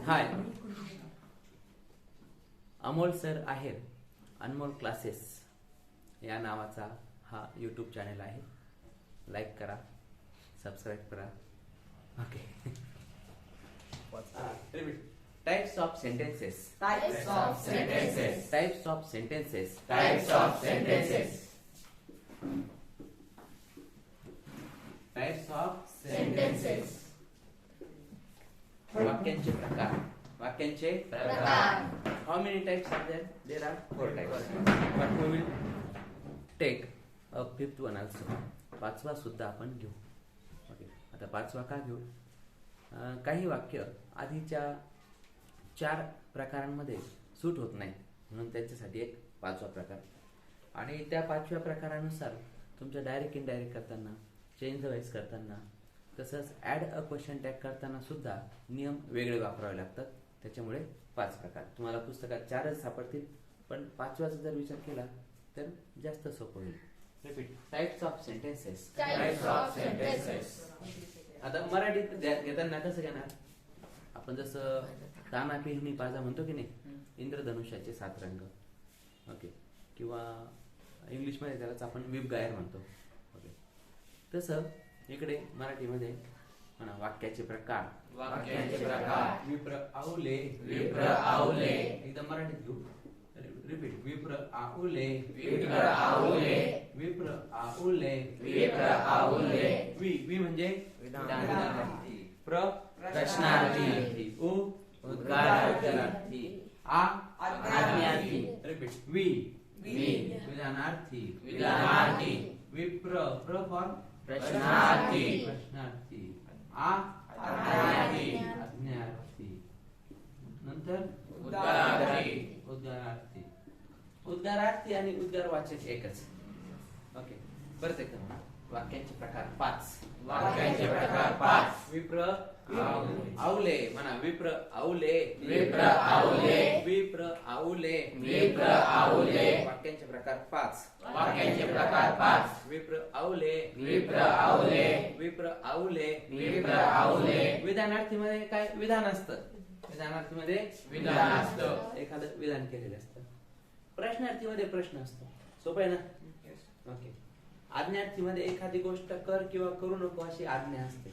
हाय, Amol sir आहेर अनमोल classes या नावाचा हा यूट्यूब चॅनल आहे. लाईक करा, सबस्क्राईब करा. Okay. Types of sentences. Types of sentences. Types of sentences. Types of sentences. Types of Sentences. वाक्यांचे प्रकार. वाक्यांचे प्रकार. How many types are there? There are 4 types. But we will take a fifth one also. पाचवा सुद्धा आपण घेऊ. Okay. आता पाचवा का घेऊ? काही वाक्य आधीच्या 4 प्रकारांमध्ये सूट होत नाही, म्हणून त्याच्यासाठी एक पाचवा प्रकार. आणि त्या 5व्या प्रकारानुसार तुमच्या डायरेक्ट इनडायरेक्ट करताना, चेंज द व्हॉइस करताना, तसंच ॲड अ क्वेश्चन टॅग करताना सुद्धा नियम वेगळे वापरावे लागतात. त्याच्यामुळे 5 प्रकार. तुम्हाला पुस्तकात 4च सापडतील, पण 5व्याचा जर विचार केला तर जास्त सोपं होईल. Repeat. Types of sentences. Types of sentences. आता मराठीत घेताना कसं घेणार? आपण जसं ताना पेहनी पाजा म्हणतो की नाही, इंद्रधनुष्याचे 7 रंग. ओके. किंवा इंग्लिशमध्ये त्यालाच आपण विप गायर म्हणतो. ओके. तसं इकडे मराठीमध्ये म्हणा वाक्याचे प्रकार. वाक्यांचे प्रकार. विप्र आउले. विप्र आउले. एकदम मराठीत घेऊ. रिपीट. विप्र आउले. विप्र आउले. विप्र आउले. विप्र आउले. वी म्हणजे विधानार्थी. प्रश्नार्थी. उद्गारार्थी. आज्ञार्थी. रिपीट. वी विधानार्थी. विधानार्थी. विप्र फॉर प्रश्नार्थी. प्रश्नार्थी. आज्ञार्थी. आज्ञार्थी. नंतर उद्गारार्थी. उद्गारार्थी. उद्गारार्थी आणि उद्गारवाचक एकच. ओके. परत एकदा म्हणा. वाक्यांचे प्रकार 5. वाक्यांचे प्रकार 5. विप्र आउले म्हणा. विप्र आउले. विप्र आउले. विप्र आउले. विप्र आउले. वाक्यांचे प्रकार 5. वाक्यांचे प्रकार 5. विप्र आउले. विप्र आउले. विप्र आउले. विप्र आउले. विधानार्थीमध्ये काय विधान असतं? विधानार्थीमध्ये विधान असतं. एखादं विधान केलेलं असतं. प्रश्नार्थीमध्ये प्रश्न असतो. सोपं आहे ना? ओके. आज्ञार्थीमध्ये एखादी गोष्ट कर किंवा करू नको अशी आज्ञा असते.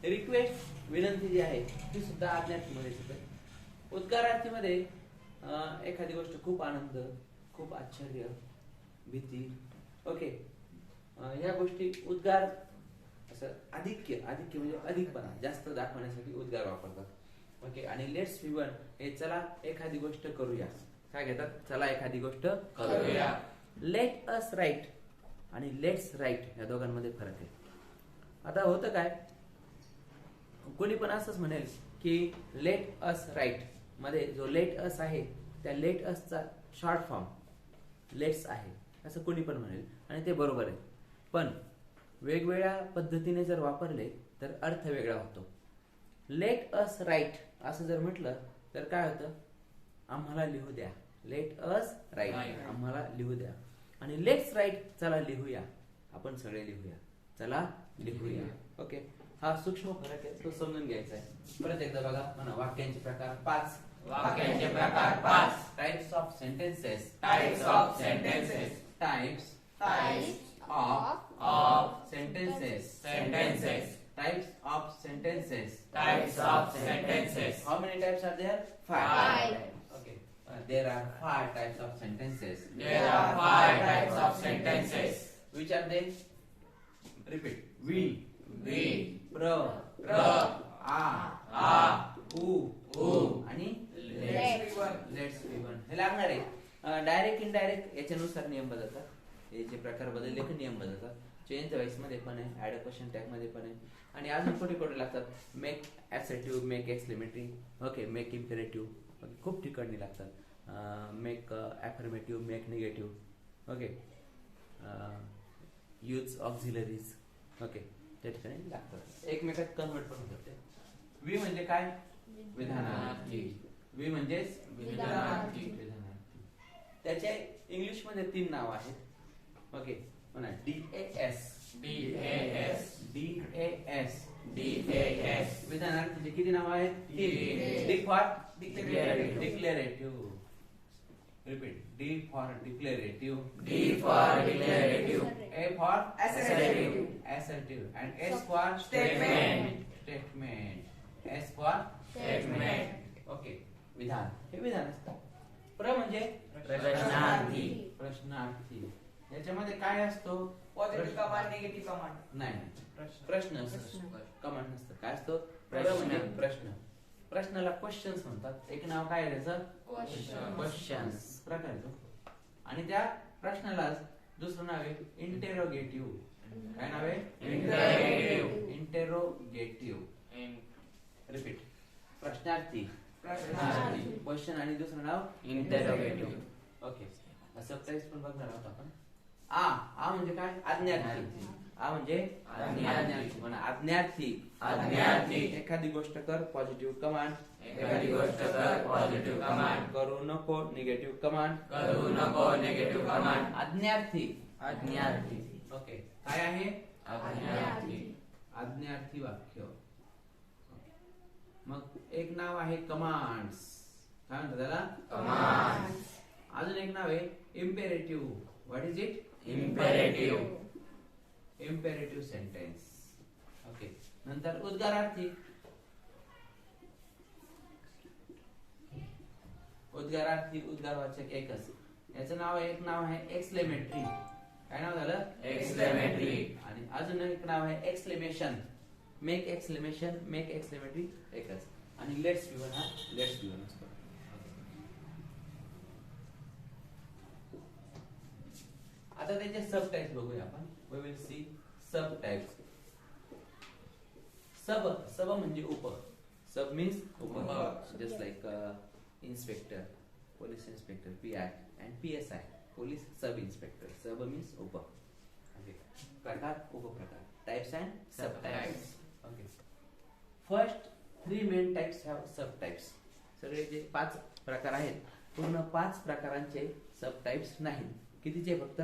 रिक्वेस्ट विनंती जी आहे ती सुद्धा आज्ञार्थीमध्ये येते. उद्गारार्थीमध्ये एखादी गोष्ट खूप आनंद, खूप आश्चर्य, भीती. ओके. ह्या गोष्टी उद्गार असं अधिक्य म्हणजे अधिकपणा जास्त दाखवण्यासाठी उद्गार वापरतात. ओके. आणि लेट्स वी वन हे चला एखादी गोष्ट करूया. काय घेतात? चला एखादी गोष्ट करूया. लेट अस राईट आणि लेट्स राईट या दोघांमध्ये फरक आहे. आता होतं काय, कोणी पण असंच म्हणेल की लेट अस राईट मध्ये जो लेट अस आहे त्या लेट असचा शॉर्ट फॉर्म लेट्स आहे असं कोणी पण म्हणेल, आणि ते बरोबर आहे. पण वेगवेगळ्या पद्धतीने जर वापरले तर अर्थ वेगळा होतो. लेट अस राईट असं जर म्हटलं तर काय होतं? आम्हाला लिहू द्या. लेट अस राईट, आम्हाला लिहू द्या. आणि लेट्स राईट, चला लिहूया, आपण सगळे लिहूया, चला लिहूया. ओके. हा सूक्ष्म फरक आहे, तो समजून घ्यायचा आहे. परत एकदा बघा म्हणा. वाक्यांचे प्रकार 5. वाक्यांचे प्रकार 5. Types of sentences. Types of sentences. Types Of sentences. sentences. Types of sentences. Types of sentences. How many types are there? 5. Okay. There are 5 types of sentences. There are 5 types of sentences. Which are they? Repeat. We. We. Pro. Pro. A. Who. आणि let's we one हे लागणार आहे. Direct indirect याच्यानुसार नियम बदलतात. याचे प्रकार बदलले की नियम बदलतात. चेंज द व्हॉइस मध्ये पण आहे, ऍड अ क्वेश्चन टॅग मध्ये पण आहे. आणि अजून कुठे लागतात? Make assertive, make exclamatory. Okay. Make imperative. खूप ठिकाणी लागतात. Make affirmative, make negative. Okay. Use auxiliaries. Okay. त्या ठिकाणी लागतात. एकमेकात कन्वर्ट पण होतात. वी म्हणजे काय? विधानार्थी. वी म्हणजेच विधानार्थी. त्याचे इंग्लिश मध्ये 3 नाव आहेत. ओके. म्हणा. DAS. DAS. DAS. DAS. विधानार्थीचे किती नाव आहेत? तीन. D for Declarative. Declarative. Repeat. D for declarative. D for declarative. A for Assertive. assertive and S for Statement. statement. S for Statement. Okay. विधान हे विधान असतं. प्र म्हणजे प्रश्नार्थी. प्रश्नार्थी. याच्यामध्ये काय असतो? पॉझिटिव्ह कमांड निगेटिव्ह कमांड नाही प्रश्न असतो. कमांड नसतं. काय असतो? प्र प्रश्न. म्हणजे प्रश्न. प्रश्नाला क्वेश्चन्स म्हणतात. एक नाव काय आहे त्याचं? क्वेश्चन्स प्रकार आहे तो. आणि त्या प्रश्नाला दुसरं नाव आहे इंटेरोगेटिव्ह. काय नाव आहे? Interrogative. इंटेरोगेटिव्ह. रिपीट. प्रश्नार्थी प्रश्नार्थी. क्वेश्चन आणि दुसरं नाव Interrogative. ओके. सबटाईप्स पण बघणार आहोत आपण. आ म्हणजे काय? आज्ञार्थी. आ म्हणजे आज्ञार्थी. म्हणा आज्ञार्थी. आज्ञार्थी. एखादी गोष्ट कर पॉझिटिव्ह कमांड. एखादी गोष्ट कर पॉझिटिव्ह कमांड. करू नको निगेटिव्ह कमांड. करू नको निगेटिव्ह कमांड. आज्ञार्थी. आज्ञार्थी. ओके. काय आहे? आज्ञार्थी. आज्ञार्थी वाक्य. मग एक नाव आहे कमांड्स. काय म्हणतात त्याला? Commands. अजून एक नाव आहे imperative. What is it? Imperative. Imperative sentence. Okay. नंतर उद्गारार्थी. उद्गारार्थी उद्गारवाचक एकच. याचं नाव आहे एक नाव आहे एक्सक्लेमेटरी. काय नाव झालं? Exclamatory. आणि अजून एक नाव आहे exclamation. Make exclamation make exclamatory एकच. आणि लेट्स बी वन हा लेट्स बी वन असतो. आता त्याचे सब टाइप्स बघूया आपण. We will see sub types. Sub म्हणजे उप. सब मीन्स उप. Just like inspector, police inspector, PI and PSI, police sub inspector. Sub means उप. ओके. प्रकार उपप्रकार. Types and sub types. Okay. First 3 main types have sub types. सगळे जे 5 प्रकार आहेत पूर्ण 5 प्रकारांचे सब टाइप्स नाहीत. कितीचे? फक्त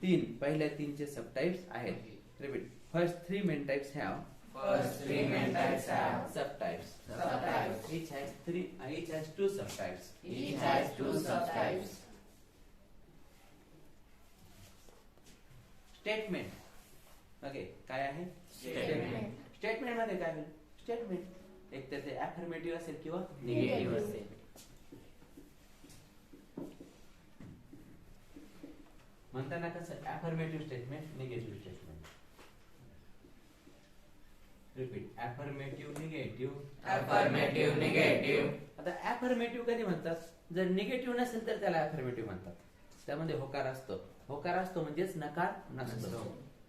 3. पहिल्या 3चे सब टाइप्स आहेत. Repeat. First 3 main types have First 3 main types have subtypes. Subtypes. Each has 2 subtypes. each has 2 subtypes. Statement. Okay. काय आहे? Statement. स्टेटमेंट मध्ये काय होईल? स्टेटमेंट एक तर ते अफर्मेटिव्ह असेल किंवा Negative असेल. म्हणताना कसं affirmative statement negative statement. Repeat. Affirmative negative. Affirmative, negative. आता अफर्मेटिव्ह कधी म्हणतात? जर निगेटिव्ह नसेल तर त्याला अफर्मेटिव्ह म्हणतात. त्यामध्ये होकार असतो. होकार असतो म्हणजेच नकार नसतो.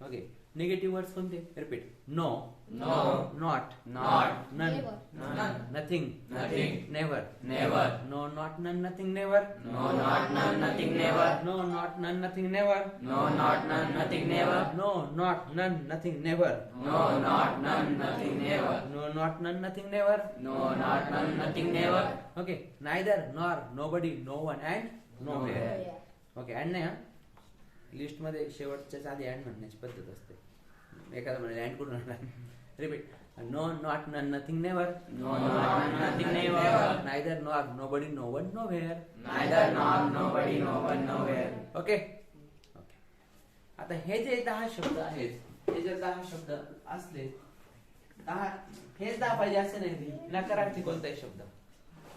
ओके. निगेटिव्ह वर्ड्स कोणते? Repeat. No, No, not, not, none, none, nothing, nothing, never, never. No, not, none, nothing, never, No, not, none, nothing, never. No, not, none, nothing, never, No, not, none, nothing, never. No, not, none, nothing, never, No, not, none, nothing, never. No, not, none, nothing, never. No, not, none, nothing, never. Okay. Neither, nor, nobody, no one and nowhere. Okay. And नाही हा. List मध्ये शेवटच्याच आधी and म्हणण्याची पद्धत असते. एखादा म्हणजे and करून repeat. No, not, none, nothing, never. No, not, none, nothing, never. Neither, nor, nobody, no one, nowhere. Neither, nor, nobody, no one, nowhere. Okay. Okay. आता हे जे 10 शब्द आहेत, हे जर 10 शब्द असले, 10 हेच 10 पाहिजे असे नाही. नकारार्थी कोणताही शब्द.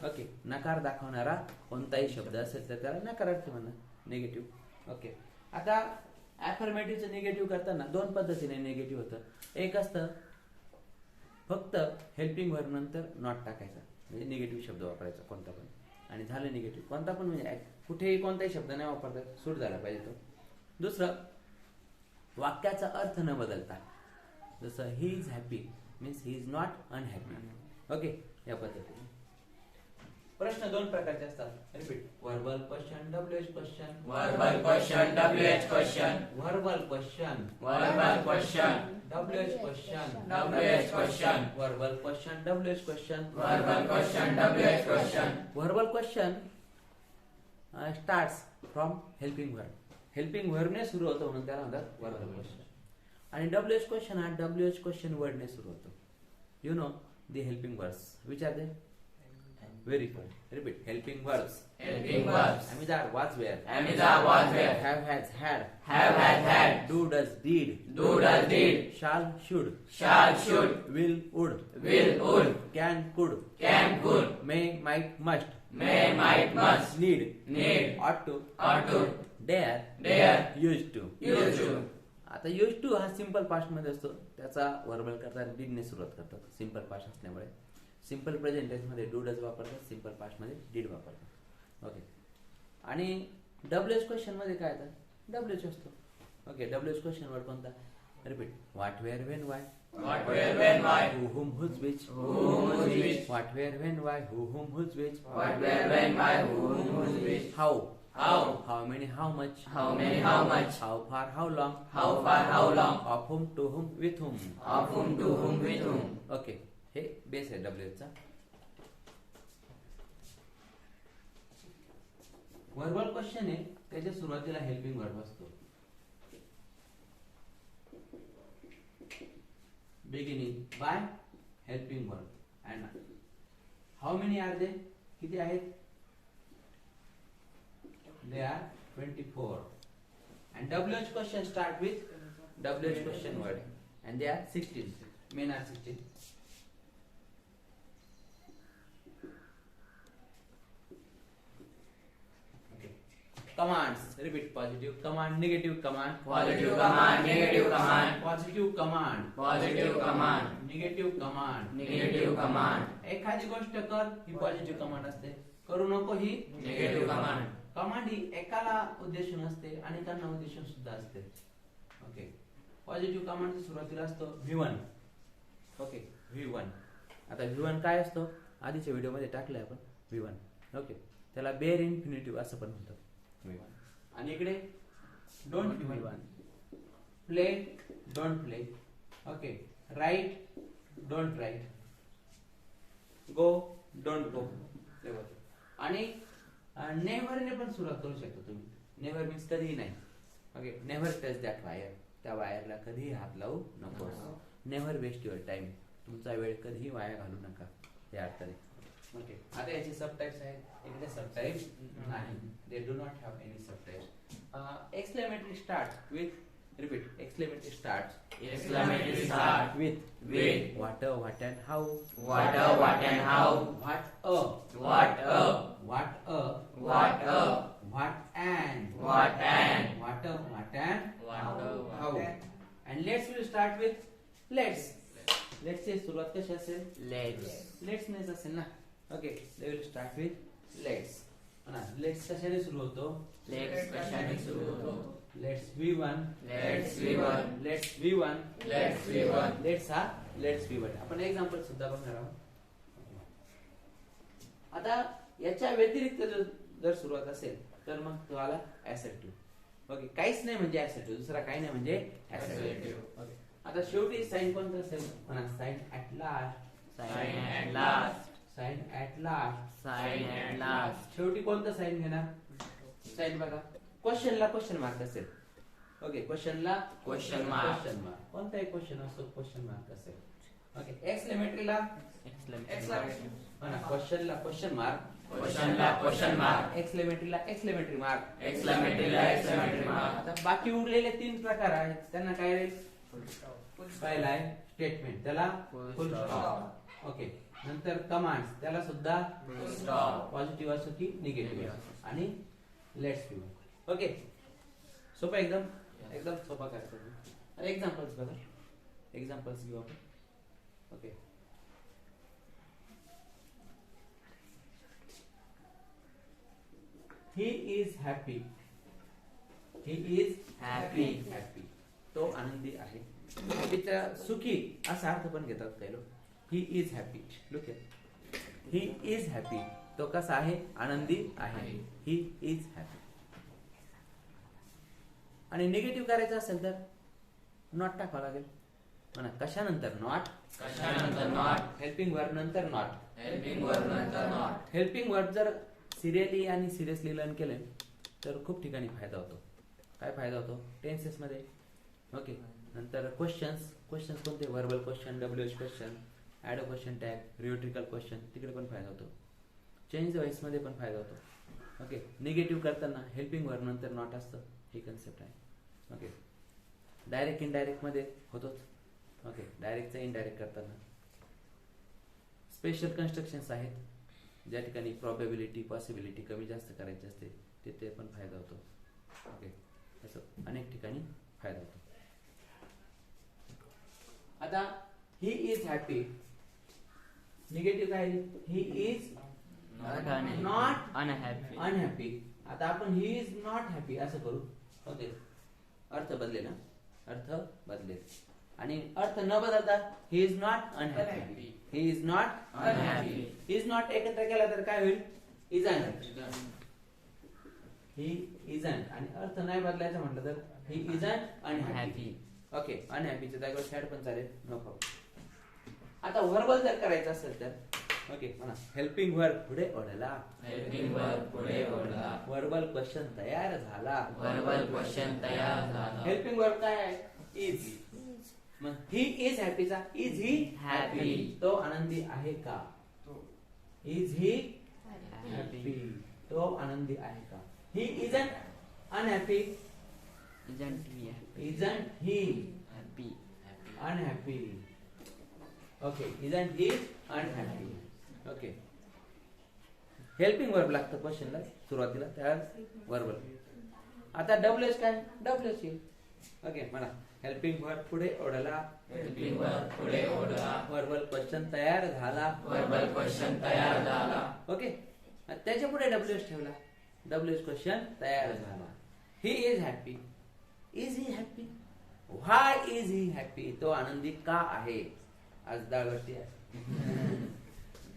ओके. नकार दाखवणारा कोणताही शब्द असेल तर त्याला नकारार्थी म्हणा. निगेटिव्ह. ओके. आता अफर्मेटिव्हचं निगेटिव्ह करताना 2 पद्धतीने निगेटिव्ह होतं. एक असतं फक्त हेल्पिंग व्हर्ब नंतर नॉट टाकायचा, म्हणजे निगेटिव्ह शब्द वापरायचा कोणता पण. आणि झालं निगेटिव्ह. कोणता पण म्हणजे कुठेही कोणताही शब्द नाही वापरता, सूट झाला पाहिजे तो. दुसरं, वाक्याचा अर्थ न बदलता. जसं he is happy means he is not unhappy. Okay. या पद्धतीने. प्रश्न 2 प्रकारचे असतात. Repeat. Verbal question, WH question. Verbal question, WH question. Verbal question, Verbal question, WH question. WH question. Verbal question, WH question. Verbal question, WH question. Verbal question starts from helping verb. Helping व्हर्बने सुरू होतं म्हणून त्याला म्हणतात verbal question. आणि WH question हा WH question वर्डने सुरू होतो. You know the helping words which are they? Very good. Repeat. Helping words. Helping verbs. Am is are was were. Am is are was were. Have has had. Have had had. Do does did. Do does did. Shall should. Shall should. Will would. Will would. Can could. Can could. May might must. May might must. Need. Need. Ought to. Ought to. Dare. Dare. Used to. Used to. आता use to हा simple past मध्ये असतो. त्याचा verbal करताना did ने सुरुवात करतात simple past असल्यामुळे. सिंपल प्रेझेंट टेन्स मध्ये डू डज वापरतात. सिंपल पास्ट मध्ये डिड वापरतात. ओके. आणि WH क्वेश्चन मध्ये काय येतं? WH असतो. ओके. WH क्वेश्चन वर्ड कोणता? Repeat. What where when why. What, where, when, why. Who whom whose which. Who, whose, which. What where when why. Who whom whose which. What, where, when, why. Who, whose, which. How. How. How many how much. How many, how much. How far how long. How far, how long. Of whom to whom with whom. Of whom, to whom, with whom. Okay. हे base आहे WH चा. Verbal question आहे त्याच्या सुरुवातीला helping verb असतो. Beginning by helping verb and how many are they. किती आहेत? They are 24 and WH question start with WH question word and they are 16. Men are 16. Commands. Repeat. Positive command, negative command. Positive command, negative command. Positive command. Positive command. Negative command. Negative command. एखादी गोष्ट कर ही positive command असते. करू नको ही Negative command. Command ही एकाला उद्देशून असते आणि त्यांना उद्देशून सुद्धा असते. ओके. पॉझिटिव्ह कमांडच्या सुरुवातीला असतो V1. ओके. V1. आता V1 काय असतो? आधीच्या व्हिडिओ मध्ये टाकलंय आपण V1. ओके. त्याला बेअर इन्फिनिटिव्ह असं पण म्हणतात. आणि इकडे don't V1. Play don't play. Okay. Write don't write. Go don't go. आणि नेव्हर ने पण सुरुवात करू शकता तुम्ही. नेव्हर मीन्स कधीही नाही. Okay. Never touch that wire. त्या वायरला कधीही हात लावू नको. Never waste your time. तुमचा वेळ कधीही वाया घालू नका या अर्थाने. ओके. आता याचे सबटाइप्स आहेत. इकडे सबटाइप्स नाही. They do not have any subtypes. Exclamatory start with. Repeat. Exclamatory start. Exclamatory start. With. With. What what and how. What a, what and how. What What a. What What a. What and. What and. What and. What a. How. And let's will start with let's. Let's ची सुरुवात कशी असेल? Let's. Let's नेच असेल ना. Okay. They will start with let's. ना let's कशाने सुरू होतो? Let's कशाने सुरू होतो? Let's V1. Let's V1. Let's V1. Let's V1. Let's हा Let's V1. आपण एक्झाम्पल सुद्धा बघणार आहोत. आता याच्या व्यतिरिक्त जर सुरुवात असेल तर मग तुम्हाला ऍसेटिव्ह. ओके. काहीच नाही म्हणजे ऍसेटिव्ह. दुसरा काही नाही म्हणजे ऍसेटिव्ह. Assertive. ओके. आता शेवटी साइन कोणतं असेल? म्हणा sign at last. Sign at last. Sign at last. Sign at last. शेवटी कोणतं साइन घेणार? साइन बघा. क्वेश्चनला क्वेश्चन मार्क असेल. ओके. क्वेश्चनला Question mark. Question mark. कोणताही क्वेश्चन असतो क्वेश्चन मार्क असेल. ओके. एक्सक्लेमेटरीला Exclamation. म्हणा क्वेश्चनला क्वेश्चन मार्क. Question ला question mark. एक्सक्लेमेटरीला एक्सक्लेमेटरी मार्क. Exclamatory ला exclamatory mark. आता बाकी उरलेले 3 प्रकार आहेत. त्यांना काय राहील? पहिला आहे स्टेटमेंट. त्याला फुल स्टॉप. ओके. नंतर कमांड्स. त्याला सुद्धा Full stop. पॉझिटिव्ह असो की निगेटिव्ह. आणि लेट्स व्ह्यू. ओके. सोपा एकदम एकदम सोपा करायचा. अरे एक्झाम्पल्स बघा. एक्झाम्पल्स घेऊ आपण. Okay. He is happy. He is Happy. Happy. तो आनंदी आहे. हॅपीचा सुखी असा अर्थ पण घेतात काही लोक. ही is happy. Look at. He is happy. तो कसा आहे? आनंदी आहे. ही इज हॅपी. आणि निगेटिव्ह करायचं असेल तर नॉट टाकावं लागेल. म्हणा कशानंतर? नॉट. कशानंतर not. हेल्पिंग वर्ब नंतर नॉट. Helping verb नंतर not. हेल्पिंग वर्ब जर सिरियली आणि सिरियसली लर्न केले तर खूप ठिकाणी फायदा होतो. काय फायदा होतो? टेन्सेस मध्ये. ओके. नंतर क्वेश्चन्स कोणते verbal question, WH question, add a question tag, rhetorical question, तिकडे पण फायदा होतो. चेंज व्हॉइसमध्ये पण फायदा होतो. ओके. निगेटिव्ह करताना हेल्पिंग वर्ब नंतर नॉट असतं, ही कन्सेप्ट आहे. ओके. डायरेक्ट इनडायरेक्टमध्ये होतोच. ओके. डायरेक्टचा इनडायरेक्ट करताना स्पेशल कन्स्ट्रक्शन्स आहेत, ज्या ठिकाणी प्रॉबेबिलिटी पॉसिबिलिटी कमी जास्त करायची असते तिथे पण फायदा होतो. ओके. असं अनेक ठिकाणी फायदा होतो. आता ही इज हॅपी, निगेटिव्ह काय, ही इज नॉट unhappy. अनहॅपी. आता आपण ही इज नॉट हॅपी असं करू. ओके. अर्थ बदलेल ना, अर्थ बदलेल. आणि अर्थ न बदलता ही is not unhappy, he is not Unhappy. He is not एकत्र केला तर काय होईल, इजंट. He isn't. आणि अर्थ नाही बदलायचा म्हटलं तर ही इजंट अनहॅपी. Happy. ओके. अनहॅपीच्या जागेवर सॅड पण चालेल, नो प्रॉब्लेम. आता व्हर्बल जर करायचं असेल तर ओके म्हणा, हेल्पिंग वर्ब पुढे ओढला, हेल्पिंग वर्ब पुढे ओढला, व्हर्बल क्वेश्चन तयार झाला. व्हर्बल क्वेश्चन तयार झाला. हेल्पिंग वर्ब काय आहे, इज. मग ही इज हॅपीचा इज ही Happy. तो आनंदी आहे का, इज ही हॅपी तो आनंदी आहे का. He isn't unhappy, Isn't he happy? Isn't he Happy. Unhappy. Okay. Isn't he unhappy. Okay. Helping verb लागतं क्वेश्चनला सुरुवातीला, त्या वर्बल. आता WH काय, WH येईल. ओके म्हणा, हेल्पिंग वर्ब पुढे ओढला, हेल्पिंग वर्ब पुढे ओढला, वर्बल क्वेश्चन तयार झाला. व्हर्बल क्वेश्चन तयार झाला. ओके. त्याच्या पुढे WH ठेवला, WH क्वेश्चन तयार झाला. He is happy, is he happy, why is he happy तो आनंदी का आहे. आज दाळवटी आहे.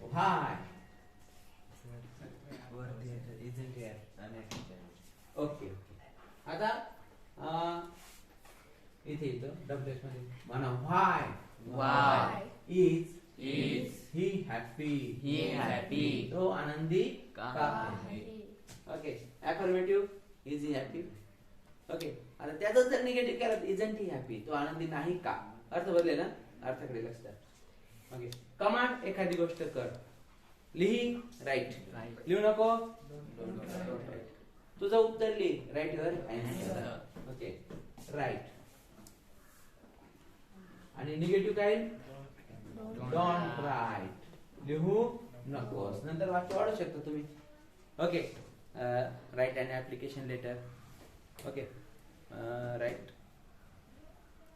व्हाय. ओके. आता इथे येतं WH मध्ये म्हणा, why Why is is he happy, he happy? तो आनंदी का का आहे. Okay. Affirmative is he happy. Okay. आता त्याचं जर निगेटिव्ह केलं तर इजंट ही हॅपी तो आनंदी नाही का. अर्थ बदले ना, अर्थाकडे लक्ष द्या. ओके. कमांड एखादी गोष्ट कर, लिही राईट, Right. लिहू नको तुझं उत्तर लिही, write your answer. Okay. Write. आणि निगेटिव्ह काय, डोंट राईट, लिहू नकोस. नंतर वाक्य वाढू शकता तुम्ही. Okay. Write an application letter. Okay. Write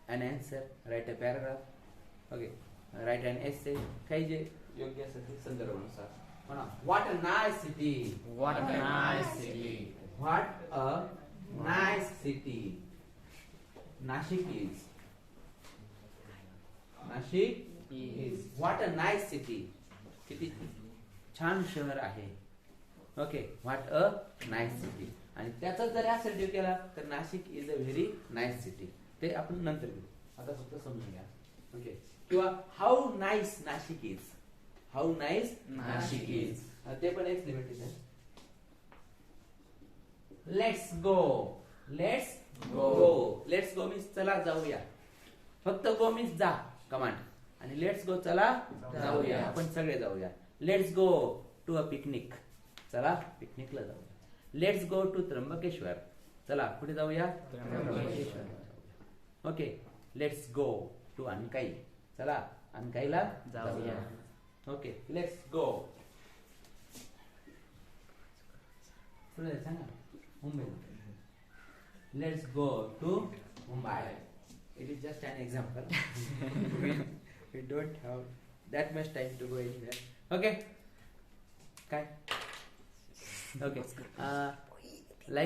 an answer, write a paragraph. Okay. Write an essay, काही जे योग्य असेल ते संदर्भानुसार. म्हणा, what a nice city, What a nice city. What a nice city, Nashik is, Nashik is. What a nice city, किती छान शहर आहे. Okay. What a nice city. आणि त्याचा जर असर्टिव्ह केला तर Nashik is a very nice city. ते आपण नंतर घेऊ, आता फक्त समजून घ्या. ओके. किंवा how nice Nashik is, how nice Nashik is. ते पण एक लिमिटेड आहे. Let's go, let's Go. Go. Let's go means चला जाऊया. फक्त गो मीन्स जा कमांड, आणि लेट्स गो चला जाऊया, आपण सगळे जाऊया. Let's go to a picnic, चला पिकनिकला जाऊया. लेट्स गो टू त्र्यंबकेश्वर, चला कुठे जाऊया, Trimbakeshwar. Okay. Let's go to Ankai, चला अनकाईला जाऊया. ओके. Let's go. पुढे सांगा, Mumbai. Let's go to Mumbai. It is just an example. We don't have that much time to go anywhere. Okay. काय? Okay.